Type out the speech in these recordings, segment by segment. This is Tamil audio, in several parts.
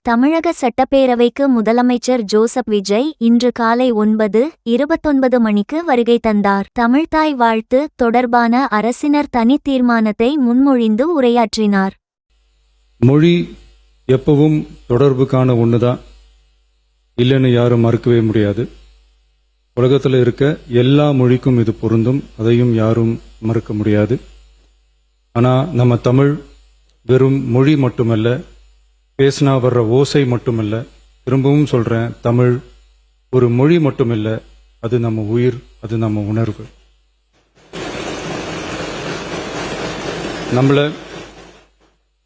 தமிழக சட்டப்பேரவைக்கு முதலமைச்சர் ஜோசப் விஜய் இன்று காலை 9:29 மணிக்கு வருகை தந்தார். தமிழ்த்தாய் வாழ்த்து தொடர்பான அரசினர் தனி தீர்மானத்தை முன்மொழிந்து உரையாற்றினார். மொழி எப்பவும் தொடர்புக்கான ஒண்ணுதான், இல்லைன்னு யாரும் மறுக்கவே முடியாது. உலகத்தில் இருக்க எல்லா மொழிக்கும் இது பொருந்தும், அதையும் யாரும் மறுக்க முடியாது. ஆனா நம்ம தமிழ் வெறும் மொழி மட்டுமல்ல, பேசினா வர்ற ஓசை மட்டுமல்ல, திரும்பவும் சொல்றேன், தமிழ் ஒரு மொழி மட்டுமில்ல, அது நம்ம உயிர், அது நம்ம உணர்வு.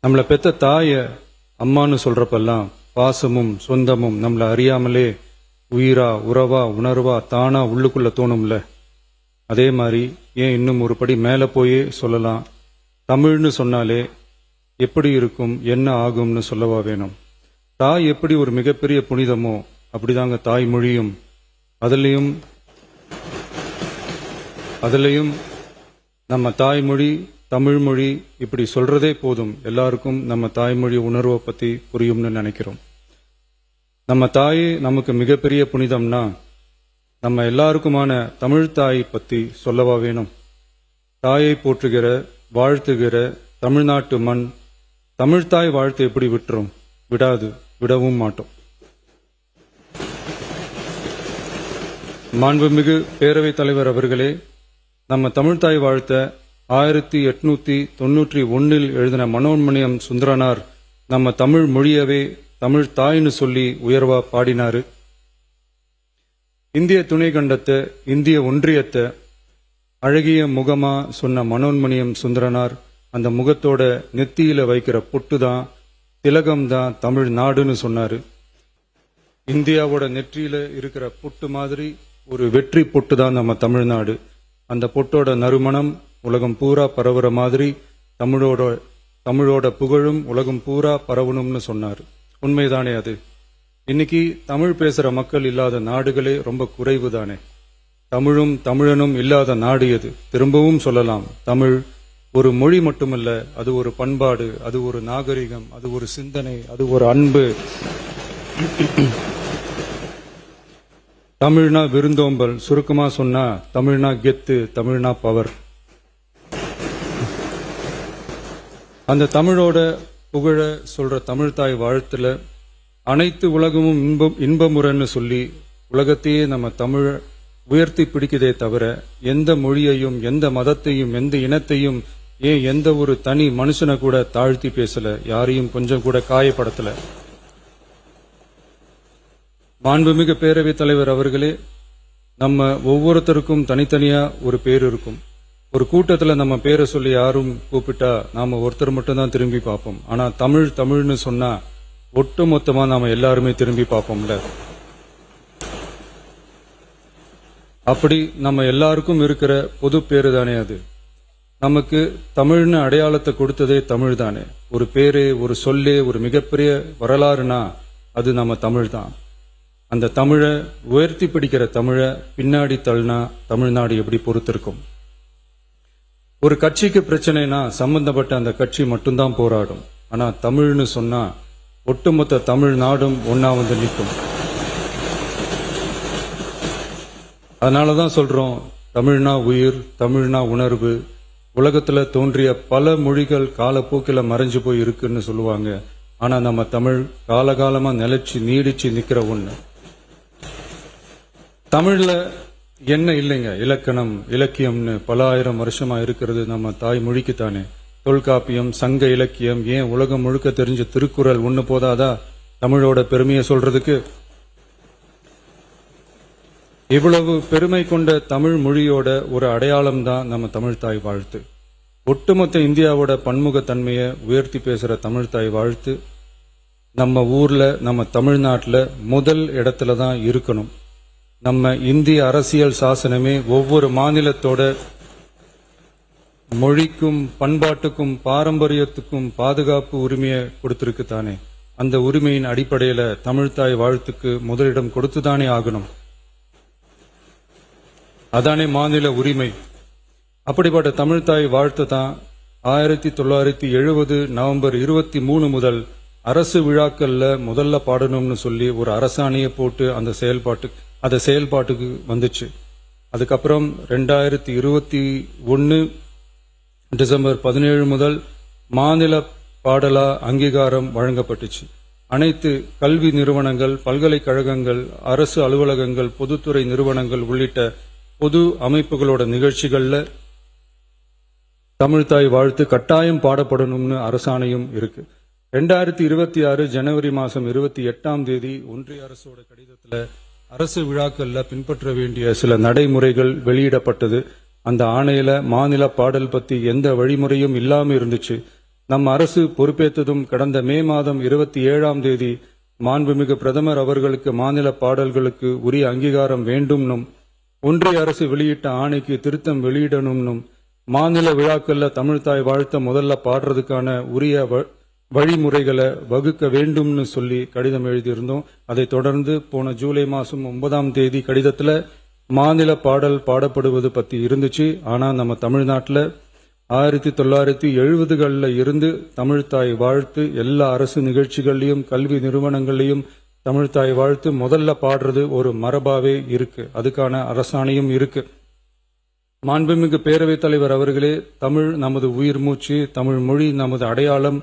நம்மள பெத்த தாய அம்மான்னு சொல்றப்பெல்லாம் பாசமும் சொந்தமும் நம்மள அறியாமலே உயிரா உறவா உணர்வா தானா உள்ளுக்குள்ள தோணும்ல. அதே மாதிரி ஏன் இன்னும் ஒரு படி மேல போயே சொல்லலாம், தமிழ்னு சொன்னாலே எப்படி இருக்கும், என்ன ஆகும்னு சொல்லவா வேணும். தாய் எப்படி ஒரு மிகப்பெரிய புனிதமோ அப்படிதாங்க தாய்மொழியும். அதுலயும் நம்ம தாய்மொழி தமிழ் மொழி இப்படி சொல்றதே போதும், எல்லாருக்கும் நம்ம தாய்மொழி உணர்வை பத்தி புரியும்னு நினைக்கிறோம். நம்ம தாயே நமக்கு மிகப்பெரிய புனிதம்னா நம்ம எல்லாருக்குமான தமிழ் தாய் பத்தி சொல்லவா வேணும். தாயை போற்றுகிற வாழ்த்துகிற தமிழ்நாட்டு மண் தமிழ்த்தாய் வாழ்த்து எப்படி விட்டுரும்? விடாது, விடவும் மாட்டோம். மாண்புமிகு பேரவைத் தலைவர் அவர்களே, நம்ம தமிழ்த்தாய் வாழ்த்த 1891 எழுதின மனோன்மணியம் சுந்தரனார் நம்ம தமிழ் மொழியவே தமிழ் தாய்னு சொல்லி உயர்வா பாடினாரு. இந்திய துணை கண்டத்தை, இந்திய ஒன்றியத்தை அழகிய முகமா சொன்ன மனோன்மணியம் சுந்தரனார் அந்த முகத்தோட நெத்தியில வைக்கிற பொட்டு தான், திலகம் தான் தமிழ் நாடுன்னு சொன்னாரு. இந்தியாவோட நெற்றியில இருக்கிற பொட்டு மாதிரி ஒரு வெற்றி பொட்டு தான் நம்ம தமிழ்நாடு. அந்த பொட்டோட நறுமணம் உலகம் பூரா பரவுற மாதிரி தமிழோட புகழும் உலகம் பூரா பரவணும்னு சொன்னாரு. உண்மைதானே அது? இன்னைக்கு தமிழ் பேசுற மக்கள் இல்லாத நாடுகளே ரொம்ப குறைவு தானே. தமிழும் தமிழனும் இல்லாத நாடு எது? திரும்பவும் சொல்லலாம், தமிழ் ஒரு மொழி மட்டுமல்ல, அது ஒரு பண்பாடு, அது ஒரு நாகரிகம், அது ஒரு சிந்தனை, அது ஒரு அன்பு. தமிழ்னா விருந்தோம்பல், சுருக்கமா சொன்னா தமிழ்னா கெத்து, தமிழ்னா பவர். அந்த தமிழோட புகழ சொல்ற தமிழ்த்தாய் வாழ்த்துல அனைத்து உலகமும் இன்பமுறன்னு சொல்லி உலகத்தையே நம்ம தமிழ் உயர்த்தி பிடிக்குதே தவிர எந்த மொழியையும் எந்த மதத்தையும் எந்த இனத்தையும் ஏன் எந்த ஒரு தனி மனுஷனை கூட தாழ்த்தி பேசல, யாரையும் கொஞ்சம் கூட காயப்படுத்தல. மாண்புமிகு பேரவைத் தலைவர் அவர்களே, நம்ம ஒவ்வொருத்தருக்கும் தனித்தனியா ஒரு பேர் இருக்கும். ஒரு கூட்டத்துல நம்ம பேரை சொல்லி யாரும் கூப்பிட்டா நாம ஒருத்தர் மட்டும்தான் திரும்பி பார்ப்போம். ஆனா தமிழ் தமிழ்னு சொன்னா ஒட்டு மொத்தமா நாம எல்லாருமே திரும்பி பார்ப்போம்ல. அப்படி நம்ம எல்லாருக்கும் இருக்கிற பொது பேரு தானே அது. நமக்கு தமிழ்னு அடையாளத்தை கொடுத்ததே தமிழ் தானே. ஒரு பேரு, ஒரு சொல்லே, ஒரு மிகப்பெரிய வரலாறுனா அது நம்ம தமிழ் தான். அந்த தமிழை உயர்த்தி பிடிக்கிற தமிழை பின்னாடி தள்ளினா தமிழ்நாடு எப்படி பொறுத்திருக்கும்? ஒரு கட்சிக்கு பிரச்சனைனா சம்பந்தப்பட்ட அந்த கட்சி மட்டும்தான் போராடும். ஆனா தமிழ்னு சொன்னா ஒட்டுமொத்த தமிழ்நாடும் ஒன்னா வந்து நிற்கும். அதனாலதான் சொல்றோம், தமிழ்னா உயிர், தமிழ்னா உணர்வு. உலகத்துல தோன்றிய பல மொழிகள் காலப்போக்கில் மறைஞ்சு போய் இருக்குன்னு சொல்லுவாங்க. ஆனா நம்ம தமிழ் காலகாலமா நிலைச்சு நீடிச்சு நிக்கிற ஒண்ணு. தமிழ்ல என்ன இல்லைங்க, இலக்கணம் இலக்கியம்னு பல ஆயிரம் வருஷமா இருக்கிறது நம்ம தாய் மொழிக்குத்தானே. தொல்காப்பியம், சங்க இலக்கியம், ஏன் உலகம் முழுக்க தெரிஞ்ச திருக்குறள் ஒண்ணு போதாதா தமிழோட பெருமையை சொல்றதுக்கு? இவ்வளவு பெருமை கொண்ட தமிழ் மொழியோட ஒரு அடையாளம் தான் நம்ம தமிழ்த்தாய் வாழ்த்து. ஒட்டுமொத்த இந்தியாவோட பன்முகத்தன்மையை உயர்த்தி பேசுற தமிழ்த்தாய் வாழ்த்து நம்ம ஊர்ல, நம்ம தமிழ்நாட்டில் முதல் இடத்துல தான் இருக்கணும். நம்ம இந்திய அரசியல் சாசனமே ஒவ்வொரு மாநிலத்தோட மொழிக்கும் பண்பாட்டுக்கும் பாரம்பரியத்துக்கும் பாதுகாப்பு உரிமையை கொடுத்திருக்கு தானே. அந்த உரிமையின் அடிப்படையில தமிழ்த்தாய் வாழ்த்துக்கு முதலிடம் கொடுத்துதானே ஆகணும். அதானே மாநில உரிமை. அப்படிப்பட்ட தமிழ்த்தாய் வாழ்த்து தான் 1970 நவம்பர் 23 முதல் அரசு விழாக்கள்ல முதல்ல பாடணும்னு சொல்லி ஒரு அரசாணையை போட்டு அந்த செயல்பாட்டுக்கு வந்துச்சு. அதுக்கப்புறம் 2021 டிசம்பர் 17 முதல் மாநில பாடலா அங்கீகாரம் வழங்கப்பட்டுச்சு. அனைத்து கல்வி நிறுவனங்கள், பல்கலைக்கழகங்கள், அரசு அலுவலகங்கள், பொதுத்துறை நிறுவனங்கள் உள்ளிட்ட பொது அமைப்புகளோட நிகழ்ச்சிகள்ல தமிழ்தாய் வாழ்த்து கட்டாயம் பாடப்படணும்னு அரசாணையும் இருக்கு. 2026 ஜனவரி மாசம் 28 ஒன்றிய அரசோட கடிதத்துல அரசு விழாக்கள்ல பின்பற்ற வேண்டிய சில நடைமுறைகள் வெளியிடப்பட்டது. அந்த ஆணையில மாநில பாடல் பத்தி எந்த வழிமுறையும் இல்லாம இருந்துச்சு. நம் அரசு பொறுப்பேற்றதும் கடந்த மே மாதம் 27 மாண்புமிகு பிரதமர் அவர்களுக்கு மாநில பாடல்களுக்கு உரிய அங்கீகாரம் வேண்டும்னும், ஒன்றிய அரசு வெளியிட்ட ஆணைக்கு திருத்தம் வெளியிடணும்னும், மாநில விழாக்கள்ல தமிழ்தாய் வாழ்த்த முதல்ல பாடுறதுக்கான உரிய வழிமுறைகளை வகுக்க வேண்டும்னு சொல்லி கடிதம் எழுதியிருந்தோம். அதைத் தொடர்ந்து போன ஜூலை மாசம் 9 கடிதத்துல மாநில பாடல் பாடப்படுவது பத்தி இருந்துச்சு. ஆனா நம்ம தமிழ்நாட்டில் 1970களில் இருந்து தமிழ்தாய் வாழ்த்து எல்லா அரசு நிகழ்ச்சிகள்லையும் கல்வி நிறுவனங்கள்லையும் தமிழ்தாய் வாழ்த்து முதல்ல பாடுறது ஒரு மரபாவே இருக்கு. அதுக்கான அரசாணையும் இருக்கு. மாண்புமிகு பேரவைத் தலைவர் அவர்களே, தமிழ் நமது உயிர் மூச்சு, தமிழ் மொழி நமது அடையாளம்,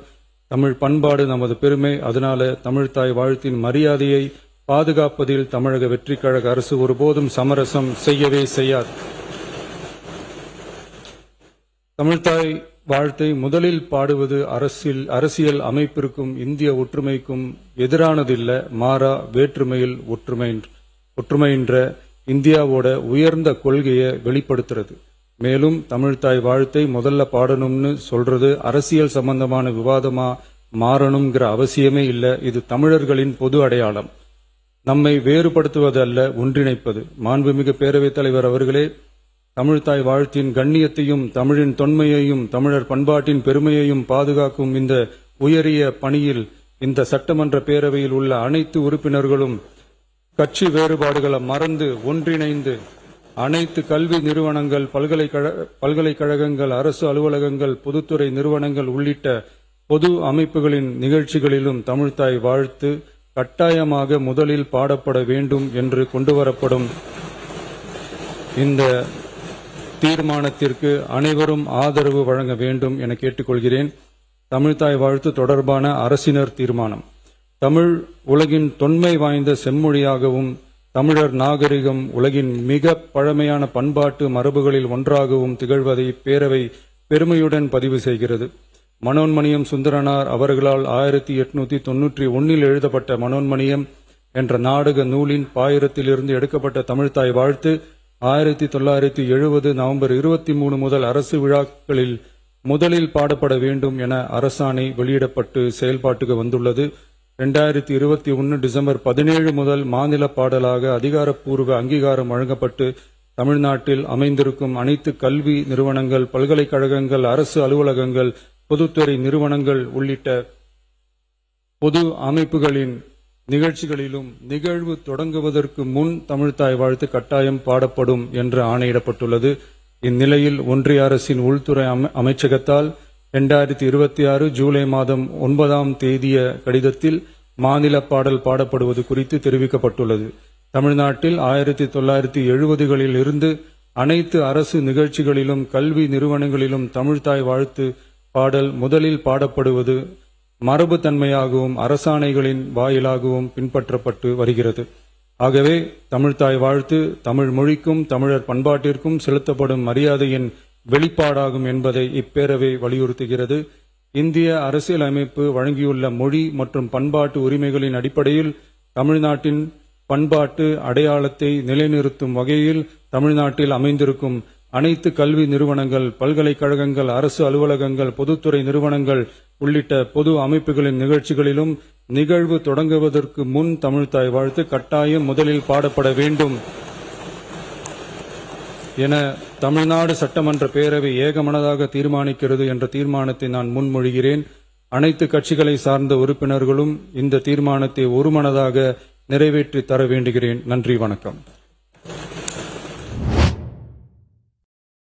தமிழ் பண்பாடு நமது பெருமை. அதனால தமிழ்தாய் வாழ்த்தின் மரியாதையை பாதுகாப்பதில் தமிழக வெற்றிக் கழக அரசு ஒருபோதும் சமரசம் செய்யவே செய்யாது. தமிழ்தாய் வாழ்த்தை முதலில் பாடுவது அரசியல் அமைப்பிற்கும் இந்திய ஒற்றுமைக்கும் எதிரானதில்ல, மாறா வேற்றுமையில் ஒற்றுமைன்ற இந்தியாவோட உயர்ந்த கொள்கையை வெளிப்படுத்துறது. மேலும் தமிழ்தாய் வாழ்த்தை முதல்ல பாடணும்னு சொல்றது அரசியல் சம்பந்தமான விவாதமா மாறணுங்கிற அவசியமே இல்லை. இது தமிழர்களின் பொது அடையாளம். நம்மை வேறுபடுத்துவது அல்ல, ஒன்றிணைப்பது. மாண்புமிகு பேரவைத் தலைவர் அவர்களே, தமிழ்தாய் வாழ்த்தின் கண்ணியத்தையும் தமிழின் தொன்மையையும் தமிழர் பண்பாட்டின் பெருமையையும் பாதுகாக்கும் இந்த உயரிய பணியில் இந்த சட்டமன்ற பேரவையில் உள்ள அனைத்து உறுப்பினர்களும் கட்சி வேறுபாடுகளை மறந்து ஒன்றிணைந்து அனைத்து கல்வி நிறுவனங்கள், பல்கலைக்கழகங்கள், அரசு அலுவலகங்கள், பொதுத்துறை நிறுவனங்கள் உள்ளிட்ட பொது அமைப்புகளின் நிகழ்ச்சிகளிலும் தமிழ்தாய் வாழ்த்து கட்டாயமாக முதலில் பாடப்பட வேண்டும் என்று கொண்டுவரப்படும் இந்த தீர்மானத்திற்கு அனைவரும் ஆதரவு வழங்க வேண்டும் என கேட்டுக்கொள்கிறேன். தமிழ்தாய் வாழ்த்து தொடர்பான அரசினர் தீர்மானம். தமிழ் உலகின் தொன்மை வாய்ந்த செம்மொழியாகவும் தமிழர் நாகரிகம் உலகின் மிக பழமையான பண்பாட்டு மரபுகளில் ஒன்றாகவும் திகழ்வதை பேரவை பெருமையுடன் பதிவு செய்கிறது. மனோன்மணியம் சுந்தரனார் அவர்களால் 1891 எழுதப்பட்ட மனோன்மணியம் என்ற நாடக நூலின் பாயிரத்திலிருந்து எடுக்கப்பட்ட தமிழ்தாய் வாழ்த்து 1970 நவம்பர் 23 முதல் அரசு விழாக்களில் முதலில் பாடப்பட வேண்டும் என அரசாணை வெளியிடப்பட்டு செயல்பாட்டுக்கு வந்துள்ளது. 2021 டிசம்பர் 17 முதல் மாநில பாடலாக அதிகாரப்பூர்வ அங்கீகாரம் வழங்கப்பட்டு தமிழ்நாட்டில் அமைந்திருக்கும் அனைத்து கல்வி நிறுவனங்கள், பல்கலைக்கழகங்கள், அரசு அலுவலகங்கள், பொதுத்துறை நிறுவனங்கள் உள்ளிட்ட பொது அமைப்புகளின் நிகழ்ச்சிகளிலும் நிகழ்வு தொடங்குவதற்கு முன் தமிழ்தாய் வாழ்த்து கட்டாயம் பாடப்படும் என்று ஆணையிடப்பட்டுள்ளது. இந்நிலையில் ஒன்றிய அரசின் உள்துறை அமைச்சகத்தால் 2026 ஜூலை மாதம் 9 கடிதத்தில் மாநில பாடல் பாடப்படுவது குறித்து தெரிவிக்கப்பட்டுள்ளது. தமிழ்நாட்டில் 1970களில் இருந்து அனைத்து அரசு நிகழ்ச்சிகளிலும் கல்வி நிறுவனங்களிலும் தமிழ்தாய் வாழ்த்து பாடல் முதலில் பாடப்படுவது மரபுத்தன்மையாகவும் அரசாணைகளின் வாயிலாகவும் பின்பற்றப்பட்டு வருகிறது. ஆகவே தமிழ்தாய் வாழ்த்து தமிழ் மொழிக்கும் தமிழர் பண்பாட்டிற்கும் செலுத்தப்படும் மரியாதையின் வெளிப்பாடாகும் என்பதை இப்பேரவை வலியுறுத்துகிறது. இந்திய அரசியலமைப்பு வழங்கியுள்ள மொழி மற்றும் பண்பாட்டு உரிமைகளின் அடிப்படையில் தமிழ்நாட்டின் பண்பாட்டு அடையாளத்தை நிலைநிறுத்தும் வகையில் தமிழ்நாட்டில் அமைந்திருக்கும் அனைத்து கல்வி நிறுவனங்கள், பல்கலைக்கழகங்கள், அரசு அலுவலகங்கள், பொதுத்துறை நிறுவனங்கள் உள்ளிட்ட பொது அமைப்புகளின் நிகழ்ச்சிகளிலும் நிகழ்வு தொடங்குவதற்கு முன் தமிழ்தாய் வாழ்த்து கட்டாயம் முதலில் பாடப்பட வேண்டும் என தமிழ்நாடு சட்டமன்ற பேரவை ஏகமனதாக தீர்மானிக்கிறது என்ற தீர்மானத்தை நான் முன்மொழிகிறேன். அனைத்து கட்சிகளை சார்ந்த உறுப்பினர்களும் இந்த தீர்மானத்தை ஒருமனதாக நிறைவேற்றி தர வேண்டுகிறேன். நன்றி, வணக்கம்.